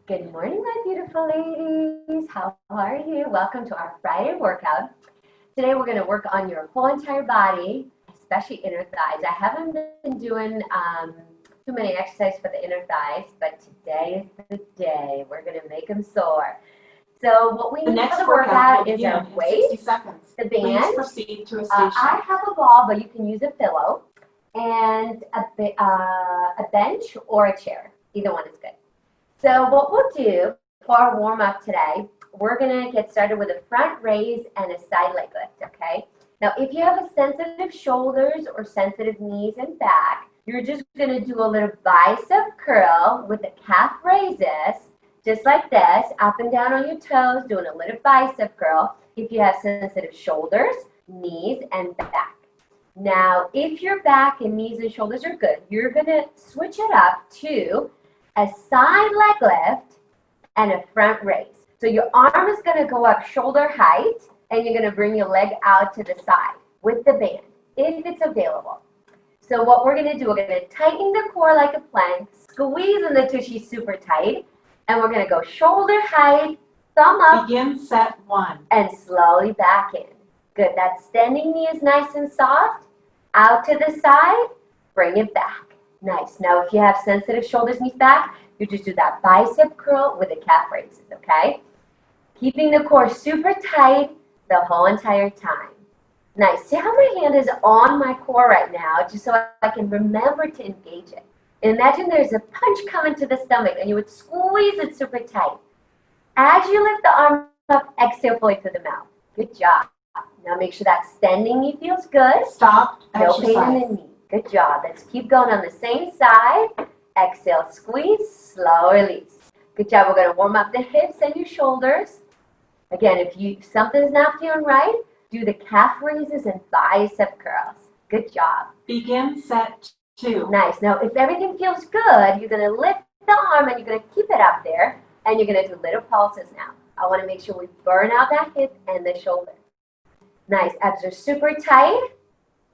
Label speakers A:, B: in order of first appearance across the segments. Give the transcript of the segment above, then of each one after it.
A: Good morning, my beautiful ladies. How are you? Welcome to our Friday workout. Today we're going to work on your whole entire body, especially inner thighs. I haven't been doing too many exercises for the inner thighs, but today is the day. We're going to make them sore. So what we need for the workout is our weight, the band.
B: Please proceed to a station.
A: I have a ball, but you can use a pillow, and a bench or a chair. Either one is good. So what we'll do for our warm-up today, we're going to get started with a front raise and a side leg lift, okay? Now, if you have a sensitive shoulders or sensitive knees and back, you're just going to do a little bicep curl with the calf raises, just like this, up and down on your toes, doing a little bicep curl if you have sensitive shoulders, knees, and back. Now, if your back and knees and shoulders are good, you're going to switch it up to a side leg lift and a front raise. So your arm is going to go up shoulder height, and you're going to bring your leg out to the side with the band, if it's available. So what we're going to do, we're going to tighten the core like a plank, squeezing the tushy super tight, and we're going to go shoulder height, thumb up.
B: Begin set 1.
A: And slowly back in. Good. That standing knee is nice and soft. Out to the side, bring it back. Nice. Now, if you have sensitive shoulders, knees, back, you just do that bicep curl with the calf raises, okay? Keeping the core super tight the whole entire time. Nice. See how my hand is on my core right now, just so I can remember to engage it. And imagine there's a punch coming to the stomach, and you would squeeze it super tight. As you lift the arm up, exhale fully through the mouth. Good job. Now make sure that standing knee feels good.
B: Stop.
A: No pain in the knee. Good job. Let's keep going on the same side. Exhale, squeeze, slow release. Good job. We're going to warm up the hips and your shoulders. Again, if something's not feeling right, do the calf raises and bicep curls. Good job.
B: Begin set 2.
A: Nice. Now, if everything feels good, you're going to lift the arm and you're going to keep it up there, and you're going to do little pulses now. I want to make sure we burn out that hip and the shoulder. Nice. Abs are super tight.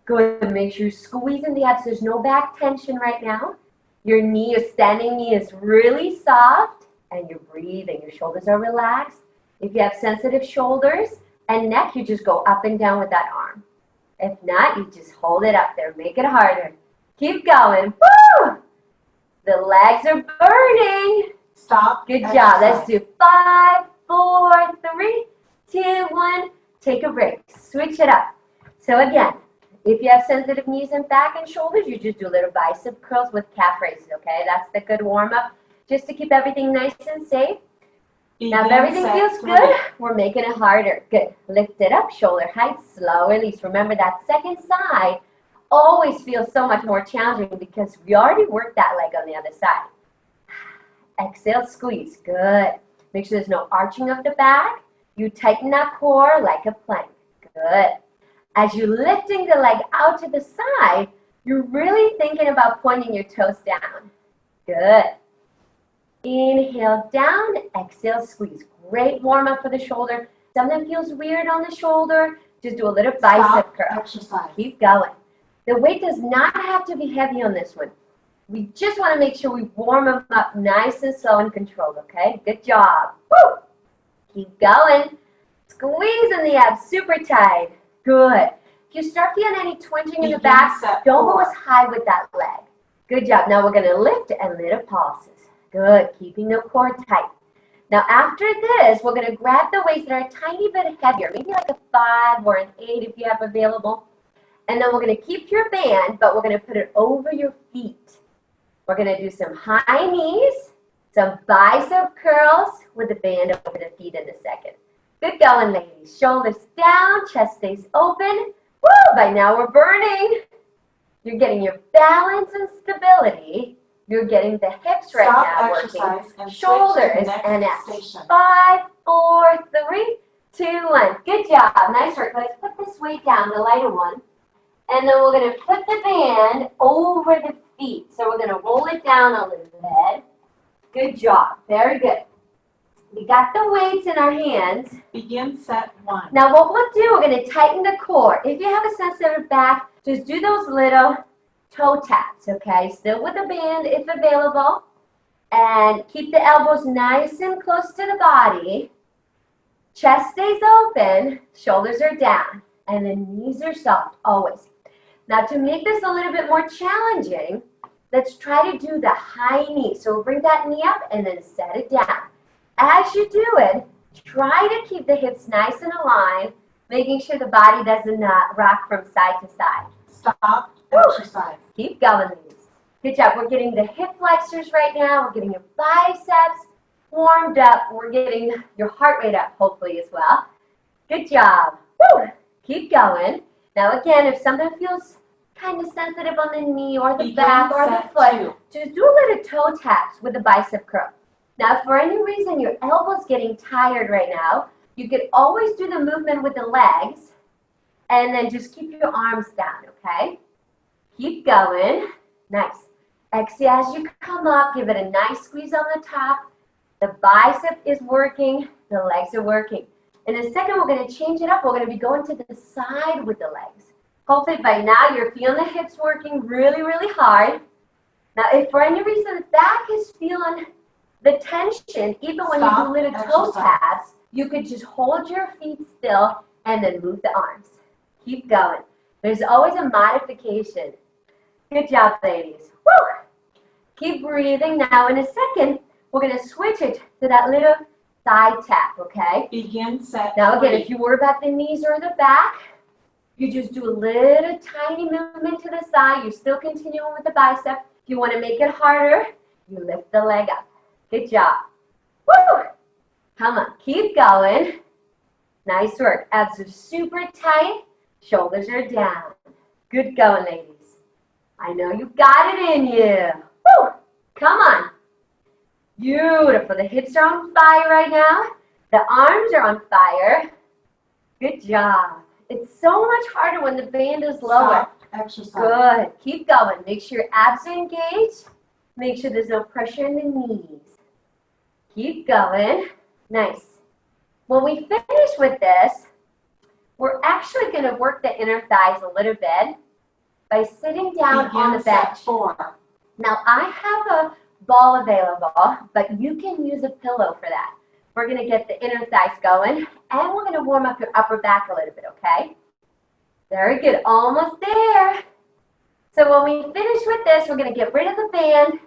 A: Good. Make sure you're squeezing the abs. There's no back tension right now. Your knee, your standing knee is really soft, and you're breathing. Your shoulders are relaxed. If you have sensitive shoulders and neck, you just go up and down with that arm. If not, you just hold it up there. Make it harder. Keep going. Woo! The legs are burning.
B: Stop.
A: Good job. Let's do 5, 4, 3, 2, 1. Take a break. Switch it up. So again, if you have sensitive knees and back and shoulders, you just do little bicep curls with calf raises, okay? That's the good warm-up, just to keep everything nice and safe. Now, if everything feels good, we're making it harder. Good. Lift it up, shoulder height, slow release. Remember, that second side always feels so much more challenging because we already worked that leg on the other side. Exhale, squeeze. Good. Make sure there's no arching of the back. You tighten that core like a plank. Good. As you're lifting the leg out to the side, you're really thinking about pointing your toes down. Good. Inhale down, exhale, squeeze. Great warm-up for the shoulder. Something feels weird on the shoulder, just do a little bicep curl.
B: Exercise.
A: Keep going. The weight does not have to be heavy on this one. We just want to make sure we warm them up nice and slow and controlled, okay? Good job. Woo! Keep going. Squeezing the abs super tight. Good. If you start feeling any twinging in the back, don't go as high with that leg. Good job. Now we're going to lift and little pulses. Good. Keeping the core tight. Now after this, we're going to grab the weights that are a tiny bit heavier, maybe like a 5 or an 8 if you have available. And then we're going to keep your band, but we're going to put it over your feet. We're going to do some high knees, some bicep curls with the band over the feet in a second. Good going, ladies. Shoulders down, chest stays open. Woo! By now we're burning. You're getting your balance and stability. You're getting the hips right now working. Shoulders and abs. 5, 4, 3, 2, 1. Good job. Nice work. Let's put this weight down, the lighter one. And then we're going to put the band over the feet. So we're going to roll it down a little bit. Good job. Very good. We got the weights in our hands.
B: Begin set 1.
A: Now what we'll do, we're going to tighten the core. If you have a sensitive back, just do those little toe taps, okay? Still with the band if available. And keep the elbows nice and close to the body. Chest stays open, shoulders are down, and the knees are soft, always. Now to make this a little bit more challenging, let's try to do the high knee. So we'll bring that knee up and then set it down. As you do it, try to keep the hips nice and aligned, making sure the body doesn't rock from side to side.
B: Stop,
A: Woo.
B: exercise.
A: Keep going, ladies. Good job. We're getting the hip flexors right now. We're getting your biceps warmed up. We're getting your heart rate up, hopefully, as well. Good job. Woo. Keep going. Now, again, if something feels kind of sensitive on the knee or the back or the foot, just do a little toe taps with the bicep curl. Now, if for any reason your elbow's getting tired right now, you could always do the movement with the legs and then just keep your arms down, okay? Keep going. Nice. Exhale as you come up. Give it a nice squeeze on the top. The bicep is working. The legs are working. In a second, we're going to change it up. We're going to be going to the side with the legs. Hopefully by now you're feeling the hips working really, really hard. Now, if for any reason the back is feeling the tension, even when you do little toe taps, you could just hold your feet still and then move the arms. Keep going. There's always a modification. Good job, ladies. Woo! Keep breathing. Now, in a second, we're going to switch it to that little side tap, okay?
B: Begin set.
A: Now, again, if you worry about the knees or the back, you just do a little tiny movement to the side. You're still continuing with the bicep. If you want to make it harder, you lift the leg up. Good job. Woo! Come on, keep going. Nice work. Abs are super tight. Shoulders are down. Good going, ladies. I know you got it in you. Woo! Come on. Beautiful. The hips are on fire right now. The arms are on fire. Good job. It's so much harder when the band is lower.
B: Stop, exercise.
A: Good. Keep going. Make sure your abs are engaged. Make sure there's no pressure in the knees. Keep going. Nice. When we finish with this, we're actually going to work the inner thighs a little bit by sitting down on the bench. Now, I have a ball available, but you can use a pillow for that. We're going to get the inner thighs going, and we're going to warm up your upper back a little bit, okay? Very good. Almost there. So when we finish with this, we're going to get rid of the band.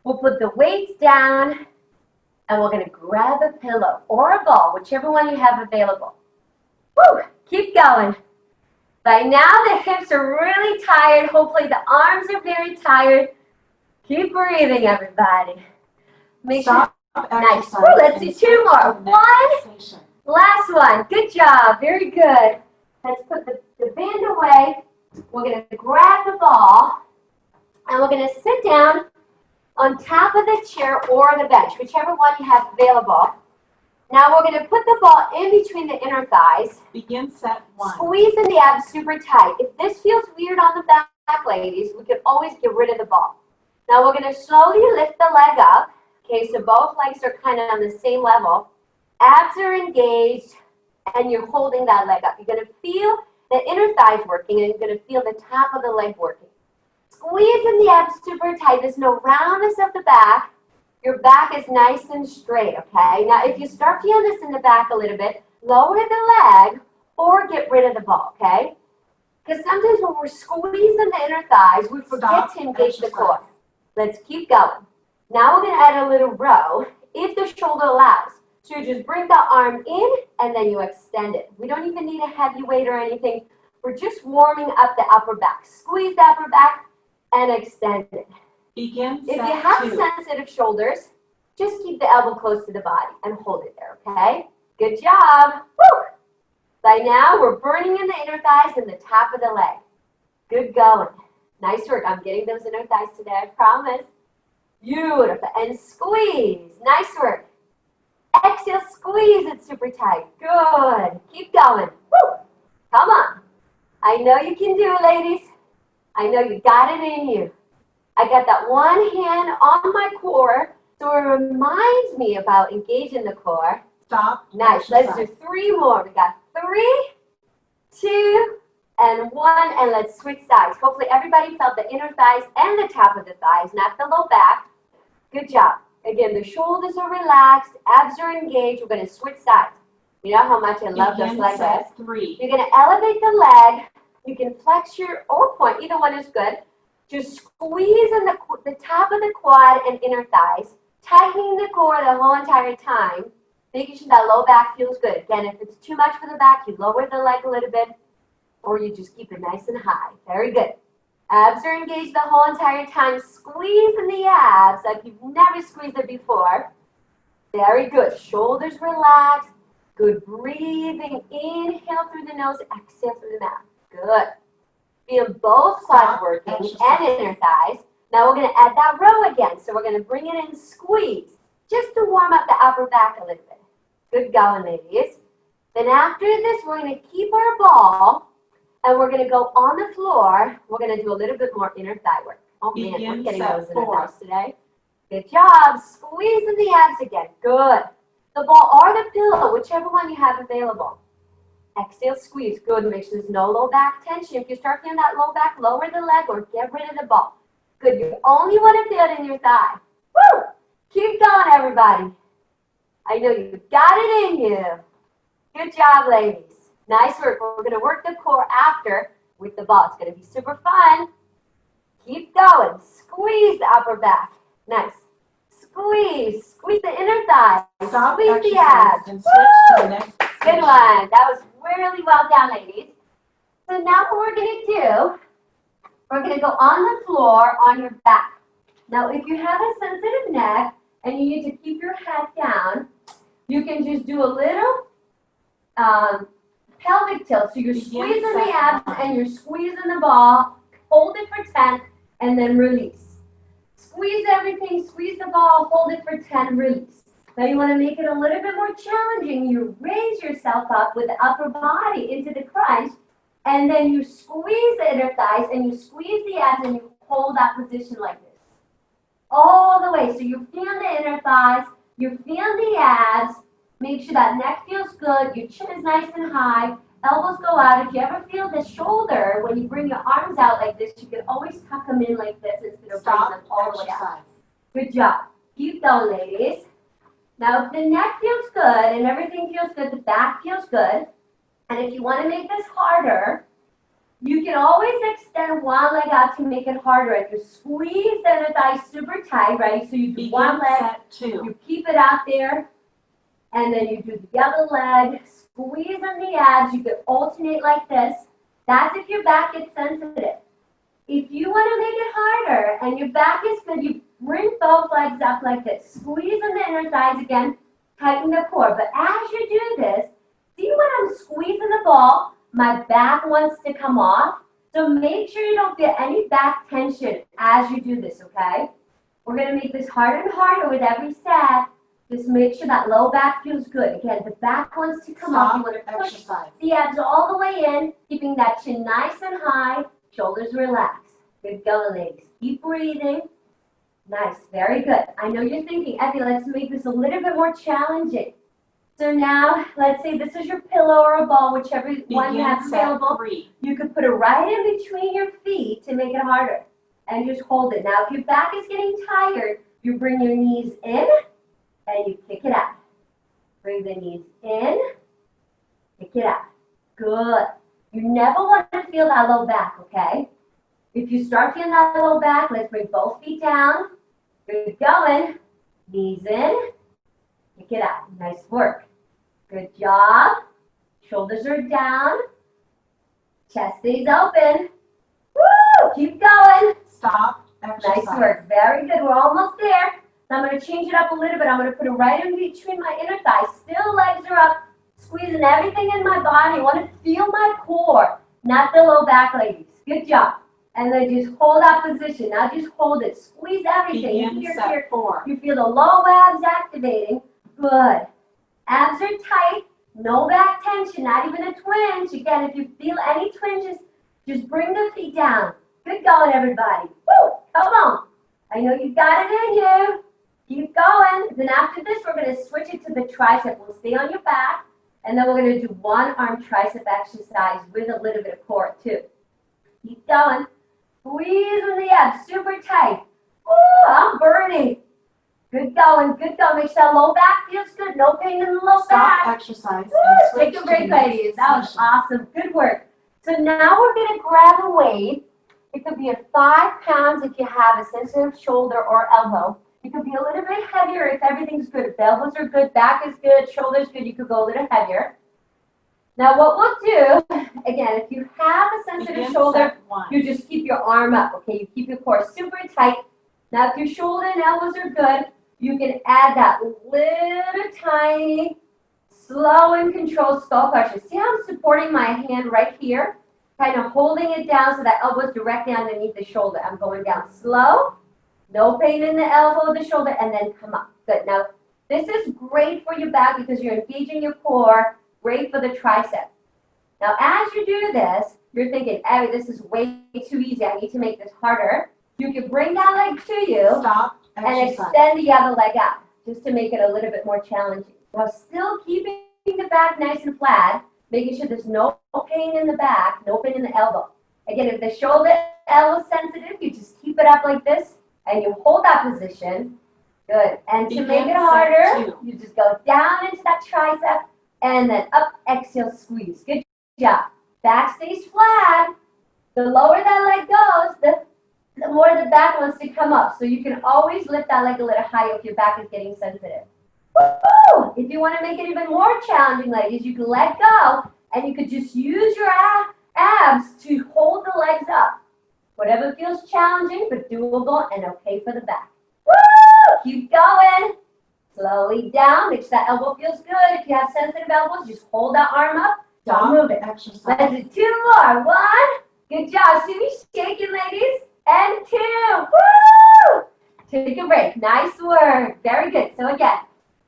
A: We'll put the weights down, and we're going to grab a pillow or a ball, whichever one you have available. Woo! Keep going. By now, the hips are really tired. Hopefully, the arms are very tired. Keep breathing, everybody. Make sure. Nice. Woo, let's do two more. One. Last one. Good job. Very good. Let's put the band away. We're going to grab the ball, and we're going to sit down on top of the chair or the bench, whichever one you have available. Now we're going to put the ball in between the inner thighs.
B: Begin set one.
A: Squeezing the abs super tight. If this feels weird on the back, ladies, we can always get rid of the ball. Now we're going to slowly lift the leg up. Okay, so both legs are kind of on the same level. Abs are engaged, and you're holding that leg up. You're going to feel the inner thighs working, and you're going to feel the top of the leg working. Squeezing the abs super tight. There's no roundness of the back. Your back is nice and straight, okay? Now, if you start feeling this in the back a little bit, lower the leg or get rid of the ball, okay? Because sometimes when we're squeezing the inner thighs, we forget to engage the core. Let's keep going. Now we're going to add a little row if the shoulder allows. So you just bring the arm in and then you extend it. We don't even need a heavy weight or anything. We're just warming up the upper back. Squeeze the upper back and extend it.
B: Begin
A: if
B: set
A: you have
B: two.
A: sensitive shoulders, just keep the elbow close to the body and hold it there, okay? Good job. Woo! By now, we're burning in the inner thighs and the top of the leg. Good going. Nice work. I'm getting those inner thighs today, I promise. Beautiful. And squeeze. Nice work. Exhale, squeeze it super tight. Good. Keep going. Woo! Come on. I know you can do it, ladies. I know you got it in you. I got that one hand on my core, so it reminds me about engaging the core.
B: Stop.
A: Nice. Let's do three more. We got 3, 2, and 1, and let's switch sides. Hopefully everybody felt the inner thighs and the top of the thighs, not the low back. Good job. Again, the shoulders are relaxed, abs are engaged. We're going to switch sides. You know how much I love those
B: Begin
A: leg raises.
B: set 3.
A: You're going to elevate the leg. You can flex your or point. Either one is good. Just squeeze in the top of the quad and inner thighs, tightening the core the whole entire time, making sure that low back feels good. Again, if it's too much for the back, you lower the leg a little bit, or you just keep it nice and high. Very good. Abs are engaged the whole entire time. Squeeze in the abs like you've never squeezed it before. Very good. Shoulders relaxed. Good breathing. Inhale through the nose, exhale through the mouth. Good. Feel both quads working and inner thighs. Now we're going to add that row again. So we're going to bring it in, squeeze, just to warm up the upper back a little bit. Good going, ladies. Then after this, we're going to keep our ball, and we're going to go on the floor. We're going to do a little bit more inner thigh work. Oh, man, we're getting those in our house today. Good job. Squeeze in the abs again. Good. The ball or the pillow, whichever one you have available. Exhale, squeeze. Good. Make sure there's no low back tension. If you're starting on that low back, lower the leg or get rid of the ball. Good. You only want to feel it in your thigh. Woo! Keep going, everybody. I know you've got it in you. Good job, ladies. Nice work. We're going to work the core after with the ball. It's going to be super fun. Keep going. Squeeze the upper back. Nice. Squeeze. Squeeze the inner thigh.
B: Stop
A: Squeeze the abs.
B: and switch to the next.
A: Good one. That was really well done, ladies. So now what we're going to do, we're going to go on the floor on your back. Now, if you have a sensitive neck and you need to keep your head down, you can just do a little pelvic tilt. So you're squeezing the abs and you're squeezing the ball. Hold it for 10 and then release. Squeeze everything, squeeze the ball, hold it for 10, release. Now you want to make it a little bit more challenging. You raise yourself up with the upper body into the crunch, and then you squeeze the inner thighs and you squeeze the abs and you hold that position like this. All the way. So you feel the inner thighs, you feel the abs. Make sure that neck feels good, your chin is nice and high, elbows go out. If you ever feel the shoulder, when you bring your arms out like this, you can always tuck them in like this instead of bringing them all the way out. Good job. Keep going, ladies. Now, if the neck feels good and everything feels good, the back feels good, and if you want to make this harder, you can always extend one leg out to make it harder. If you squeeze the inner thigh super tight, right? So you do one leg, you keep it out there, and then you do the other leg, squeeze in the abs. You can alternate like this. That's if your back gets sensitive. If you want to make it harder and your back is good, you bring both legs up like this. Squeeze in the inner thighs again, tighten the core. But as you do this, see when I'm squeezing the ball, my back wants to come off. So make sure you don't feel any back tension as you do this, okay? We're going to make this harder and harder with every set. Just make sure that low back feels good. Again, the back wants to come up. You want to push the abs all the way in, keeping that chin nice and high, shoulders relaxed. Good going, ladies. Keep breathing. Nice, very good. I know you're thinking, Evie, let's make this a little bit more challenging. So now, let's say this is your pillow or a ball, whichever one you have available. You could put it right in between your feet to make it harder. And just hold it. Now, if your back is getting tired, you bring your knees in and you kick it out. Bring the knees in, kick it out. Good. You never want to feel that low back, okay? If you start feeling that low back, let's bring both feet down. Good going. Knees in, kick it out. Nice work. Good job. Shoulders are down. Chest stays open. Woo! Keep going.
B: Stop. Exercise.
A: Nice work. Very good. We're almost there. So I'm going to change it up a little bit. I'm going to put it right in between my inner thighs. Still legs are up. Squeezing everything in my body. I want to feel my core, not the low back, ladies. Good job. And then just hold that position. Now just hold it. Squeeze everything. You feel the low abs activating. Good. Abs are tight. No back tension. Not even a twinge. Again, if you feel any twinges, just bring the feet down. Good going, everybody. Woo! Come on. I know you got it in you. Keep going. Then after this, we're going to switch it to the tricep. We'll stay on your back. And then we're going to do one arm tricep exercise with a little bit of core too. Keep going. Squeeze in the abs, super tight. Ooh, I'm burning. Good going, good going. Make sure that low back feels good. No pain in the low
B: Stop
A: back.
B: exercise
A: Woo!
B: and switch
A: Take a
B: to
A: break,
B: the next
A: ladies. That was
B: session.
A: awesome. Good work. So now we're going to grab a weight. It could be a 5 pounds if you have a sensitive shoulder or elbow. It could be a little bit heavier if everything's good. If the elbows are good, back is good, shoulder's good, you could go a little heavier. Now what we'll do, again, if you have a sensitive
B: Begin
A: shoulder,
B: set 1.
A: you just keep your arm up, okay? You keep your core super tight. Now if your shoulder and elbows are good, you can add that little tiny, slow and controlled skull crusher. See how I'm supporting my hand right here? Kind of holding it down so that elbow's directly underneath the shoulder. I'm going down slow, no pain in the elbow, the shoulder, and then come up. Good. Now this is great for your back because you're engaging your core. Great for the tricep. Now, as you do this, you're thinking, Abby, this is way too easy. I need to make this harder. You can bring that leg to you
B: Stop
A: and
B: exercise.
A: extend the other leg out, just to make it a little bit more challenging. While still keeping the back nice and flat, making sure there's no pain in the back, no pain in the elbow. Again, if the shoulder elbow sensitive, you just keep it up like this, and you hold that position. Good. And to make it harder, you just go down into that tricep, and then up, exhale, squeeze. Good job. Back stays flat. The lower that leg goes, the more the back wants to come up. So you can always lift that leg a little higher if your back is getting sensitive. Woo! If you want to make it even more challenging, ladies, you can let go, and you could just use your abs to hold the legs up. Whatever feels challenging, but doable and okay for the back. Woo! Keep going. Slowly down, make sure that elbow feels good. If you have sensitive elbows, just hold that arm up. Don't move it.
B: Exercise.
A: Let's do 2 more. 1. Good job. See me shaking, ladies? And 2. Woo! Take a break. Nice work. Very good. So again,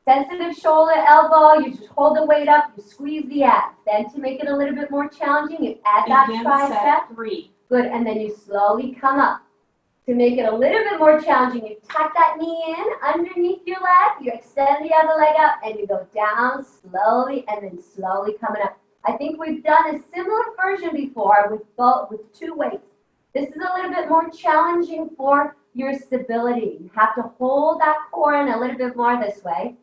A: sensitive shoulder, elbow, you just hold the weight up, you squeeze the abs. Then to make it a little bit more challenging, you add that
B: Begin
A: tricep.
B: set 3.
A: Good. And then you slowly come up. To make it a little bit more challenging, you tuck that knee in underneath your leg, you extend the other leg out, and you go down slowly and then slowly coming up. I think we've done a similar version before with 2 weights. This is a little bit more challenging for your stability. You have to hold that core in a little bit more this way.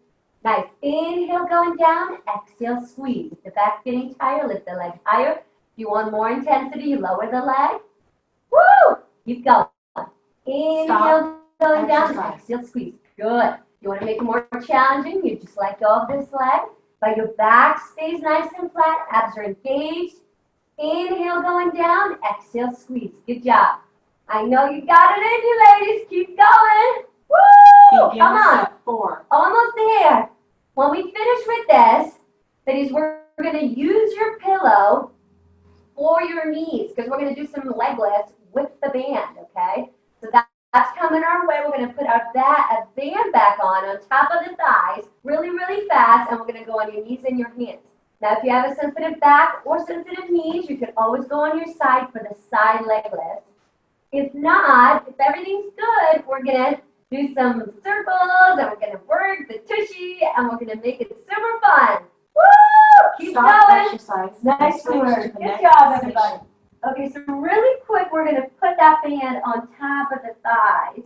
A: Nice. Inhale going down, exhale, squeeze. If the back's getting tired, lift the leg higher. If you want more intensity, lower the leg. Woo! Keep going. Inhale, going down, exhale, squeeze. Good. You want to make it more challenging, you just let go of this leg, but your back stays nice and flat, abs are engaged. Inhale, going down, exhale, squeeze. Good job. I know you got it in you, ladies. Keep going. Woo!
B: Begin
A: Come on.
B: set 4.
A: Almost there. When we finish with this, ladies, we're going to use your pillow for your knees because we're going to do some leg lifts with the band, okay? So that's coming our way. We're going to put a band back on top of the thighs really, really fast, and we're going to go on your knees and your hands. Now, if you have a sensitive back or sensitive knees, you can always go on your side for the side leg lift. If not, if everything's good, we're going to do some circles, and we're going to work the tushy, and we're going to make it super fun. Woo! Keep
B: Stop
A: going.
B: exercise.
A: Nice
B: Switch to
A: work.
B: the
A: Good
B: next
A: job,
B: station.
A: everybody. Okay, so really quick, we're going to put that band on top of the thighs.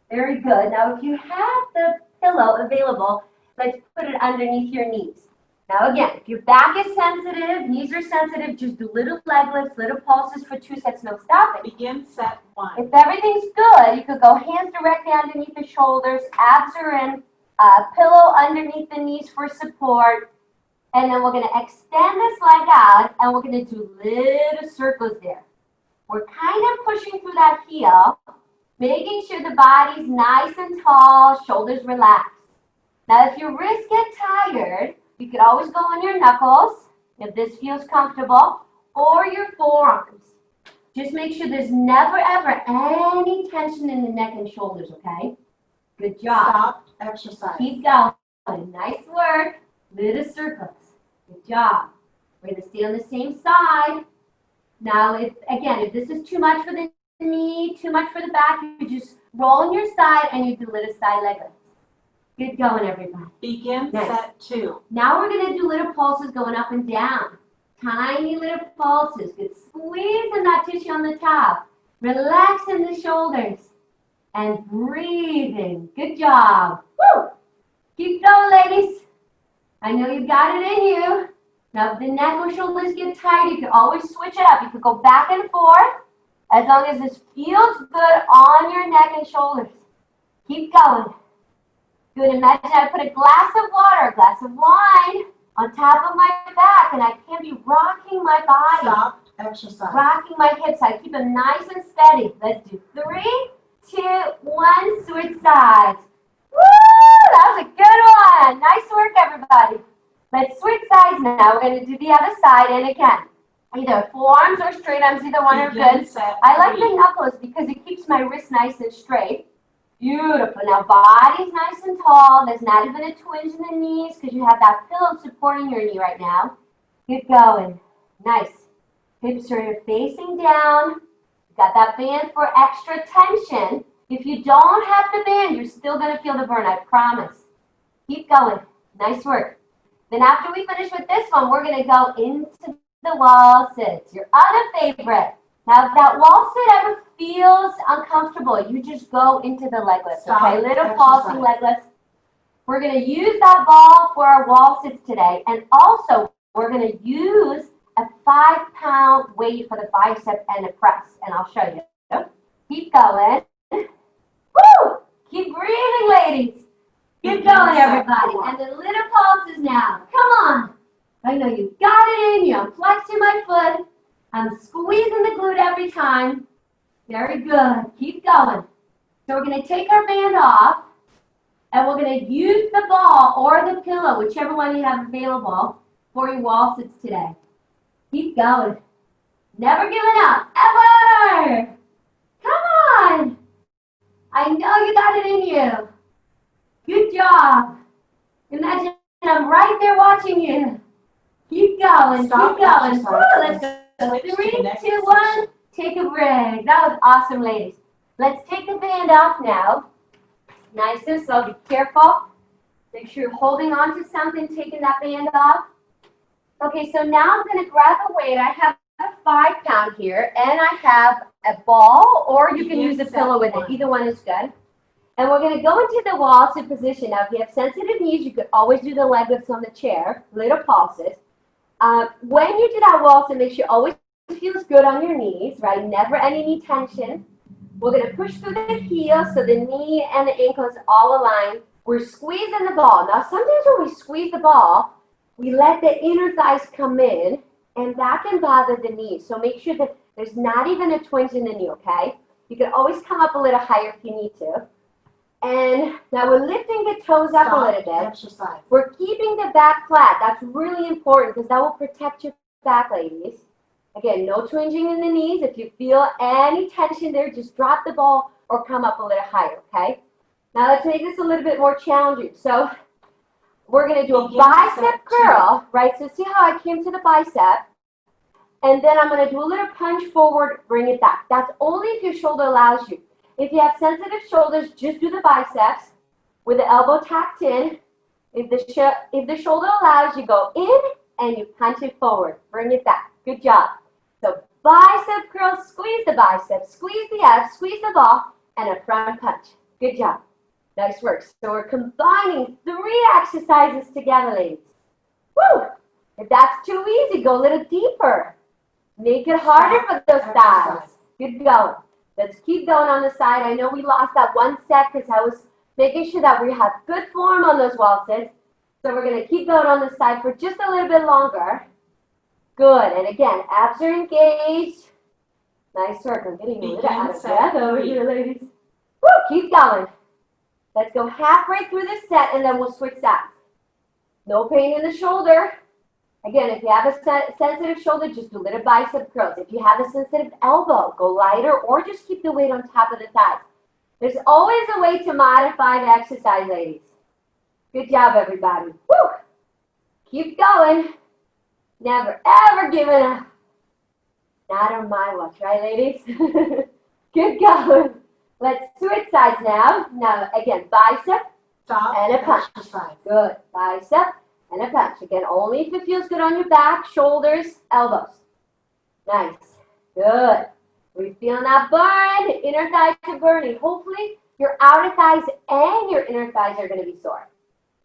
A: Very good. Now, if you have the pillow available, let's put it underneath your knees. Now, again, if your back is sensitive, knees are sensitive, just do little leg lifts, little pulses for 2 sets, no stopping.
B: Begin set 1.
A: If everything's good, you could go hands directly underneath the shoulders, abs are in, pillow underneath the knees for support. And then we're going to extend this leg out, and we're going to do little circles there. We're kind of pushing through that heel, making sure the body's nice and tall, shoulders relaxed. Now, if your wrists get tired, you could always go on your knuckles, if this feels comfortable, or your forearms. Just make sure there's never, ever any tension in the neck and shoulders, okay? Good job.
B: Stop exercise.
A: Keep going. Nice work. Little circles. Good job. We're going to stay on the same side. Now, if this is too much for the knee, too much for the back, you just roll on your side and you do little side leg lifts. Good going, everybody.
B: Begin set 2.
A: Now we're going to do little pulses going up and down. Tiny little pulses. Good. Squeezing that tissue on the top. Relaxing the shoulders. And breathing. Good job. Woo! Keep going, ladies. I know you got it in you. Now, if the neck or shoulders get tight, you can always switch it up. You could go back and forth as long as this feels good on your neck and shoulders. Keep going. Good. Imagine I put a glass of water, a glass of wine on top of my back, and I can be rocking my body.
B: Stop exercise.
A: Rocking my hips. I keep them nice and steady. Let's do 3, 2, 1. Switch sides. Woo! That was a good one. Nice work, everybody. Let's switch sides now. We're going to do the other side, and again, either forearms or straight arms, either one are good. I like the knuckles because it keeps my wrist nice and straight. Beautiful. Now, body's nice and tall. There's not even a twinge in the knees because you have that pillow supporting your knee right now. Keep going. Nice. Hips are facing down. Got that band for extra tension. If you don't have the band, you're still going to feel the burn, I promise. Keep going. Nice work. Then after we finish with this one, we're going to go into the wall sits, your other favorite. Now, if that wall sit ever feels uncomfortable, you just go into the leg lifts, okay? Little pulsing leg lifts. We're going to use that ball for our wall sits today. And also, we're going to use a 5-pound weight for the bicep and a press. And I'll show you. Keep going. Woo! Keep breathing, ladies. Keep going, everybody. And the little pulses now. Come on. I know you got it in you. I'm flexing my foot. I'm squeezing the glute every time. Very good. Keep going. So we're going to take our band off, and we're going to use the ball or the pillow, whichever one you have available, for your wall sits today. Keep going. Never giving up. Ever. Come on. I know you got it in you. Good job. Imagine I'm right there watching you. Keep going.
B: Stop
A: keep going.
B: exercising.
A: Woo, let's go.
B: Switch to
A: 3,
B: the next
A: 2, 1. Take a break. That was awesome, ladies. Let's take the band off now. Nice and slow. Be careful. Make sure you're holding on to something, taking that band off. Okay, so now I'm going to grab a weight. I have a 5-pound here, and I have a ball, or you can use a pillow with it. Either one is good. And we're going to go into the wall sit position. Now, if you have sensitive knees, you could always do the leg lifts on the chair, little pulses. When you do that wall sit, make sure it always feels good on your knees, right? Never any knee tension. We're going to push through the heel so the knee and the ankles all align. We're squeezing the ball. Now, sometimes when we squeeze the ball, we let the inner thighs come in, and that can bother the knees. So make sure that there's not even a twinge in the knee, okay? You can always come up a little higher if you need to. And now we're lifting the toes up a little bit.
B: Exercise.
A: We're keeping the back flat. That's really important because that will protect your back, ladies. Again, no twinging in the knees. If you feel any tension there, just drop the ball or come up a little higher, okay? Now let's make this a little bit more challenging. So we're going to do a bicep curl, right? So see how I came to the bicep? And then I'm going to do a little punch forward, bring it back. That's only if your shoulder allows you. If you have sensitive shoulders, just do the biceps with the elbow tucked in. If the shoulder allows, you go in and you punch it forward. Bring it back. Good job. So bicep curl, squeeze the bicep, squeeze the abs, squeeze the ball, and a front punch. Good job. Nice work. So we're combining 3 exercises together, ladies. Woo! If that's too easy, go a little deeper. Make it harder for those thighs. Good going. Let's keep going on the side. I know we lost that one set because I was making sure that we have good form on those wall sits. So we're going to keep going on the side for just a little bit longer. Good. And again, abs are engaged. Nice work. I'm getting a little out of breath over here, ladies. Woo! Keep going. Let's go halfway through the set and then we'll switch sides. No pain in the shoulder. Again, if you have a sensitive shoulder, just do little bicep curls. If you have a sensitive elbow, go lighter or just keep the weight on top of the thighs. There's always a way to modify the exercise, ladies. Good job, everybody. Woo! Keep going. Never, ever giving up. Not on my watch, right, ladies? Good going. Let's switch sides now. Now, again, bicep and a punch. Good. Bicep and a punch. Again, only if it feels good on your back, shoulders, elbows. Nice. Good. We're feeling that burn. Inner thighs are burning. Hopefully, your outer thighs and your inner thighs are going to be sore.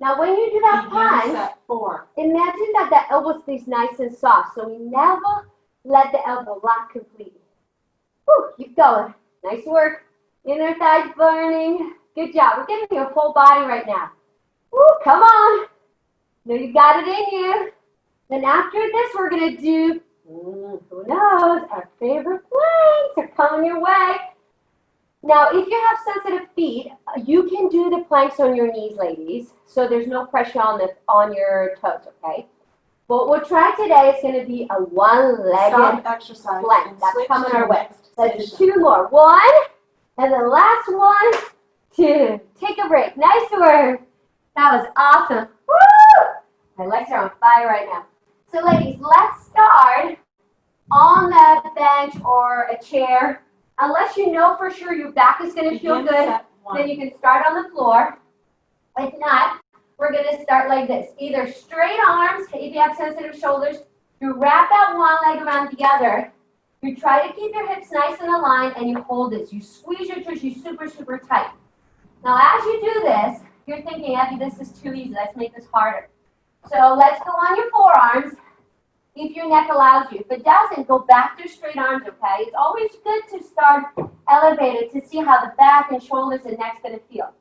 A: Now, when you do that
B: Begin
A: plank,
B: set 4.
A: imagine that the elbow stays nice and soft. So we never let the elbow lock completely. Whew, keep going. Nice work. Inner thighs burning. Good job. We're giving you a full body right now. Woo, come on. Know you got it in you. Then after this, we're going to do, who knows, our favorite planks are coming your way. Now, if you have sensitive feet, you can do the planks on your knees, ladies. So there's no pressure on your toes, okay? What we'll try today is going to be a one-legged
B: Stop exercise
A: plank.
B: and
A: That's
B: switch
A: coming
B: to
A: our
B: the
A: way.
B: next
A: Let's do
B: position.
A: 2 more. 1, and the last 1, 2. Take a break. Nice work. That was awesome. Woo! My legs are on fire right now. So ladies, let's start on the bench or a chair. Unless you know for sure your back is going to feel
B: Begin
A: good,
B: set 1.
A: then you can start on the floor. If not, we're going to start like this. Either straight arms, if you have sensitive shoulders, you wrap that one leg around the other. You try to keep your hips nice and aligned, and you hold this. You squeeze your tushy super, super tight. Now, as you do this, you're thinking, Evie, this is too easy. Let's make this harder. So let's go on your forearms if your neck allows you. If it doesn't, go back to straight arms, okay? It's always good to start elevated to see how the back and shoulders and neck's going to feel.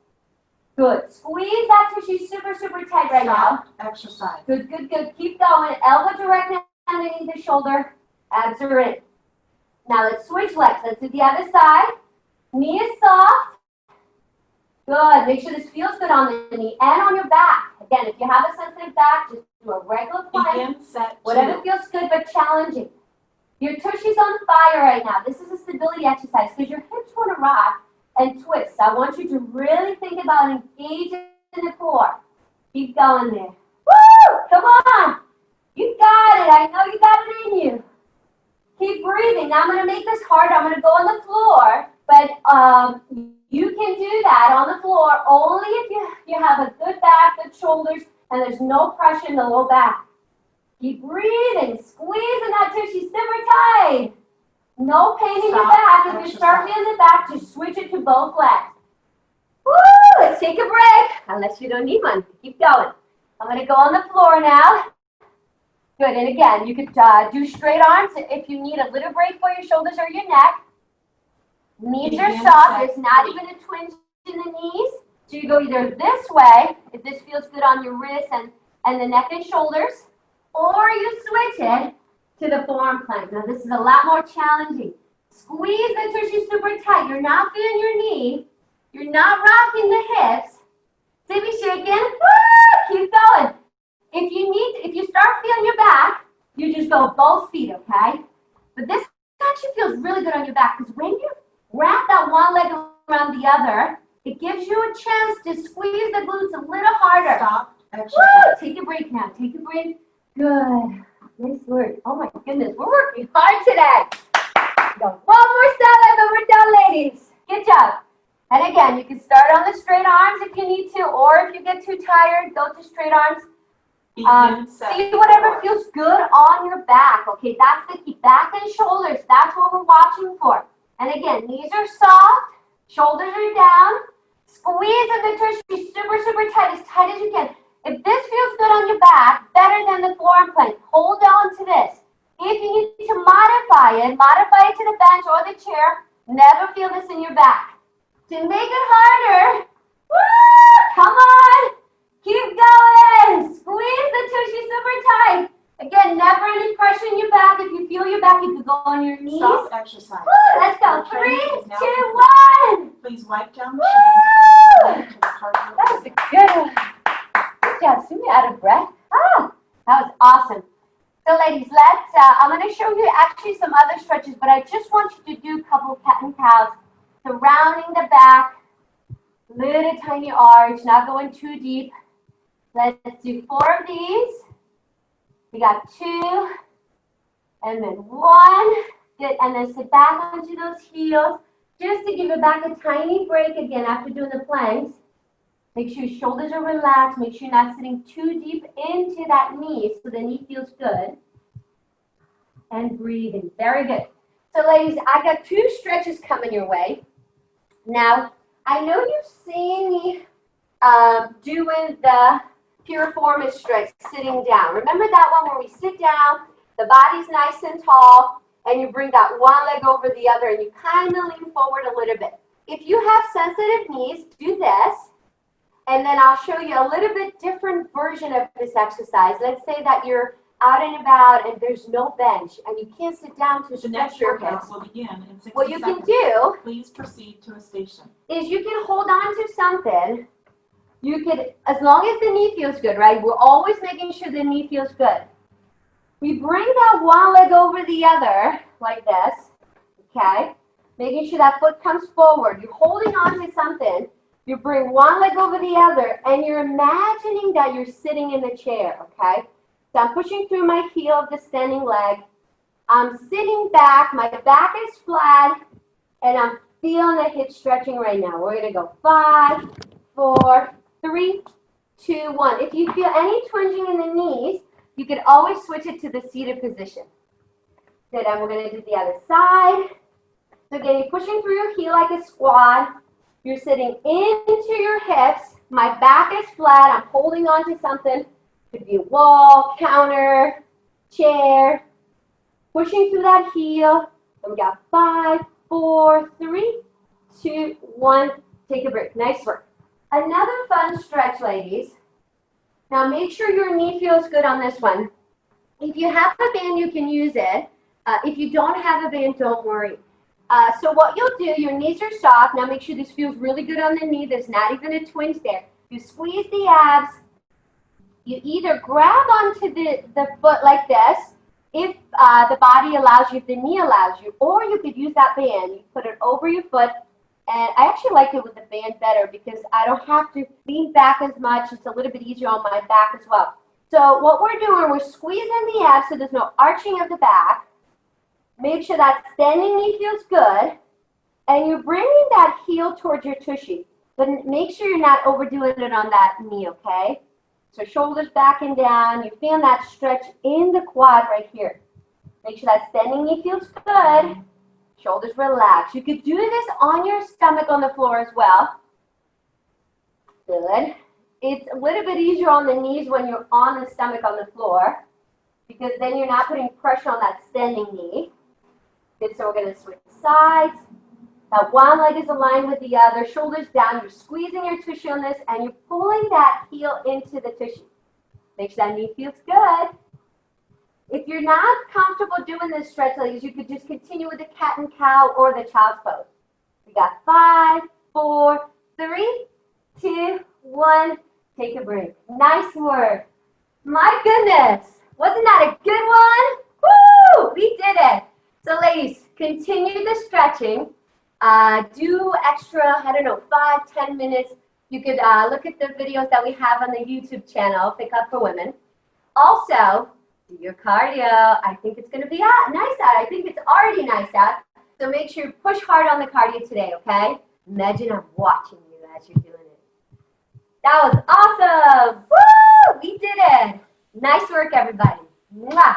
A: Good. Squeeze that tushy super, super tight right now.
B: Stop exercise.
A: Good, good, good. Keep going. Elbow direct underneath the shoulder. Abs are in. Now let's switch legs. Let's do the other side. Knee is soft. Good. Make sure this feels good on the knee and on your back. Again, if you have a sensitive back, just do a regular plank.
B: Begin set 2.
A: Whatever feels good but challenging. Your tushy's on fire right now. This is a stability exercise because your hips want to rock and twist. I want you to really think about engaging in the core. Keep going there. Woo! Come on. You got it. I know you got it in you. Keep breathing. Now I'm going to make this hard. I'm going to go on the floor, but you can do that on the floor only if you have a good back, good shoulders, and there's no pressure in the low back. Keep breathing, squeezing that tushy super tight. No pain in your back. If you start feeling the back, just switch it to both legs. Woo! Let's take a break. Unless you don't need one. Keep going. I'm going to go on the floor now. Good. And again, you could do straight arms if you need a little break for your shoulders or your neck. Knees are soft. There's not even a twinge in the knees. So you go either this way, if this feels good on your wrists and the neck and shoulders, or you switch it to the forearm plank. Now this is a lot more challenging. Squeeze the tushy super tight. You're not feeling your knee. You're not rocking the hips. Baby shaking. Woo! Keep going. If you start feeling your back, you just go both feet, okay? But this actually feels really good on your back because when you wrap that one leg around the other, it gives you a chance to squeeze the glutes a little harder.
B: Stop exercise.
A: Woo! Take a break now. Take a break. Good. Nice work. Oh my goodness, we're working hard today. Go 1 more set and then we're done, ladies. Good job. And again, you can start on the straight arms if you need to, or if you get too tired, go to straight arms. See whatever feels good on your back. Okay, that's the key. Back and shoulders. That's what we're watching for. And again, knees are soft, shoulders are down. Squeeze in the tushy super, super tight as you can. If this feels good on your back, better than the forearm plank, hold on to this. If you need to modify it to the bench or the chair. Never feel this in your back. To make it harder, woo, come on. Keep going. Squeeze the tushy super tight. Again, never any pressure in your back. If you feel your back, you can go on your knees.
B: Stop exercise.
A: Woo, let's go. 3, 2, 1.
B: Please wipe down the
A: Woo!
B: shins.
A: That was a good one. Good job. See me out of breath. Ah, that was awesome. So ladies, I'm going to show you actually some other stretches, but I just want you to do a couple of cat and cows, surrounding the back, little tiny arch, not going too deep. Let's do 4 of these. We got 2, and then 1. Good, and then sit back onto those heels, just to give your back a tiny break again after doing the planks. Make sure your shoulders are relaxed. Make sure you're not sitting too deep into that knee so the knee feels good. And breathing. Very good. So ladies, I got 2 stretches coming your way. Now, I know you've seen me doing the piriformis stretch sitting down. Remember that one where we sit down, the body's nice and tall, and you bring that one leg over the other and you kind of lean forward a little bit. If you have sensitive knees, do this, and then I'll show you a little bit different version of this exercise. Let's say that you're out and about and there's no bench and you can't sit down to
B: The
A: stretch
B: next
A: your
B: workout
A: hips.
B: will begin in 60
A: What you
B: seconds.
A: can do
B: Please proceed to a station.
A: is you can hold on to something. You could, as long as the knee feels good, right? We're always making sure the knee feels good. We bring that one leg over the other like this, okay? Making sure that foot comes forward. You're holding on to something. You bring one leg over the other, and you're imagining that you're sitting in the chair, okay? So I'm pushing through my heel of the standing leg. I'm sitting back. My back is flat, and I'm feeling the hip stretching right now. We're going to go 5, 4, 3, 2, 1. If you feel any twinging in the knees, you can always switch it to the seated position. Good, and we're going to do the other side. So again, you're pushing through your heel like a squat. You're sitting into your hips. My back is flat. I'm holding on to something. Could be a wall, counter, chair. Pushing through that heel. And we got 5, 4, 3, 2, 1. Take a break. Nice work. Another fun stretch, ladies. Now make sure your knee feels good on this one. If you have a band, you can use it. If you don't have a band, don't worry. So what you'll do, your knees are soft. Now make sure this feels really good on the knee. There's not even a twinge there. You squeeze the abs. You either grab onto the foot like this, if the body allows you, if the knee allows you, or you could use that band. You put it over your foot. And I actually like it with the band better because I don't have to lean back as much. It's a little bit easier on my back as well. So what we're doing, we're squeezing the abs so there's no arching of the back. Make sure that standing knee feels good. And you're bringing that heel towards your tushy. But make sure you're not overdoing it on that knee, okay? So shoulders back and down. You're feeling that stretch in the quad right here. Make sure that standing knee feels good. Shoulders relaxed. You could do this on your stomach on the floor as well. Good. It's a little bit easier on the knees when you're on the stomach on the floor because then you're not putting pressure on that standing knee. Good, so we're going to switch sides. That one leg is aligned with the other, shoulders down. You're squeezing your tushy on this and you're pulling that heel into the tushy. Make sure that knee feels good. If you're not comfortable doing this stretch, ladies, you could just continue with the cat and cow or the child's pose. We got 5, 4, 3, 2, 1. Take a break. Nice work. My goodness. Wasn't that a good one? Woo! We did it. So, ladies, continue the stretching. Do extra, 5, 10 minutes. You could look at the videos that we have on the YouTube channel, Pick Up for Women. Also, do your cardio. I think it's going to be nice out. I think it's already nice out. So make sure you push hard on the cardio today, okay? Imagine I'm watching you as you're doing it. That was awesome. Woo! We did it. Nice work, everybody. Mwah.